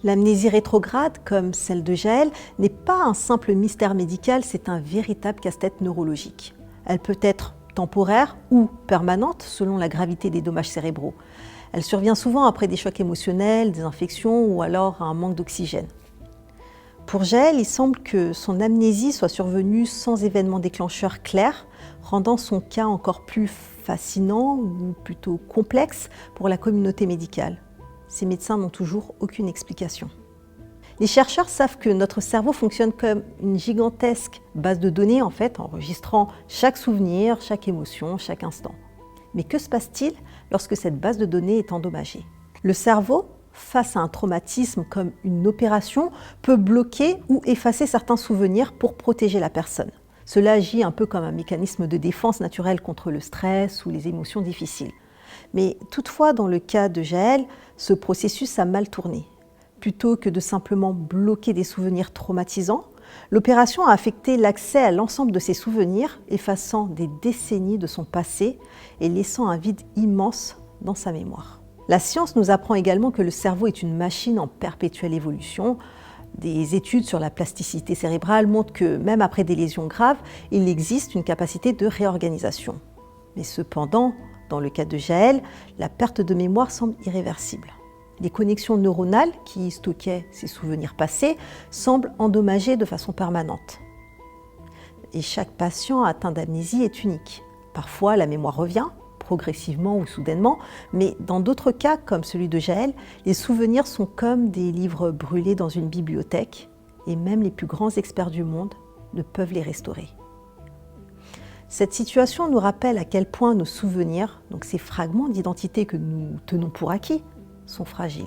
L'amnésie rétrograde, comme celle de Jaël, n'est pas un simple mystère médical, c'est un véritable casse-tête neurologique. Elle peut être temporaire ou permanente selon la gravité des dommages cérébraux. Elle survient souvent après des chocs émotionnels, des infections ou alors un manque d'oxygène. Pour Jaël, il semble que son amnésie soit survenue sans événement déclencheur clair, rendant son cas encore plus fascinant ou plutôt complexe pour la communauté médicale. Ces médecins n'ont toujours aucune explication. Les chercheurs savent que notre cerveau fonctionne comme une gigantesque base de données, enregistrant chaque souvenir, chaque émotion, chaque instant. Mais que se passe-t-il lorsque cette base de données est endommagée? Le cerveau, face à un traumatisme comme une opération, peut bloquer ou effacer certains souvenirs pour protéger la personne. Cela agit un peu comme un mécanisme de défense naturel contre le stress ou les émotions difficiles. Mais toutefois, dans le cas de Jaël, ce processus a mal tourné. Plutôt que de simplement bloquer des souvenirs traumatisants, l'opération a affecté l'accès à l'ensemble de ses souvenirs, effaçant des décennies de son passé et laissant un vide immense dans sa mémoire. La science nous apprend également que le cerveau est une machine en perpétuelle évolution. Des études sur la plasticité cérébrale montrent que même après des lésions graves, il existe une capacité de réorganisation. Mais cependant, dans le cas de Jaël, la perte de mémoire semble irréversible. Les connexions neuronales qui stockaient ses souvenirs passés semblent endommagées de façon permanente. Et chaque patient atteint d'amnésie est unique. Parfois, la mémoire revient, progressivement ou soudainement, mais dans d'autres cas, comme celui de Jaël, les souvenirs sont comme des livres brûlés dans une bibliothèque, et même les plus grands experts du monde ne peuvent les restaurer. Cette situation nous rappelle à quel point nos souvenirs, donc ces fragments d'identité que nous tenons pour acquis, sont fragiles.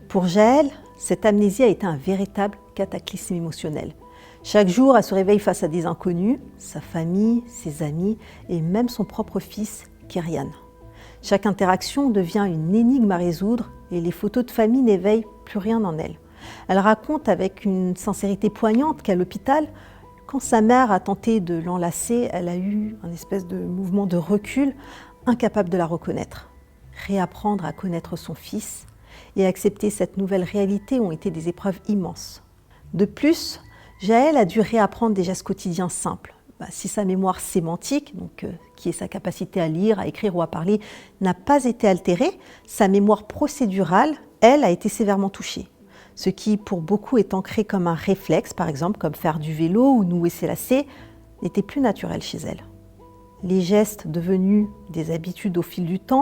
Pour Jaël, cette amnésie a été un véritable cataclysme émotionnel. Chaque jour, elle se réveille face à des inconnus, sa famille, ses amis et même son propre fils, Kyrian. Chaque interaction devient une énigme à résoudre et les photos de famille n'éveillent plus rien en elle. Elle raconte avec une sincérité poignante qu'à l'hôpital, quand sa mère a tenté de l'enlacer, elle a eu un espèce de mouvement de recul, incapable de la reconnaître. Réapprendre à connaître son fils et accepter cette nouvelle réalité ont été des épreuves immenses. De plus, Jaël a dû réapprendre des gestes quotidiens simples. Si sa mémoire sémantique, qui est sa capacité à lire, à écrire ou à parler, n'a pas été altérée, sa mémoire procédurale, elle, a été sévèrement touchée. Ce qui, pour beaucoup, est ancré comme un réflexe, par exemple, comme faire du vélo ou nouer ses lacets, n'était plus naturel chez elle. Les gestes devenus des habitudes au fil du temps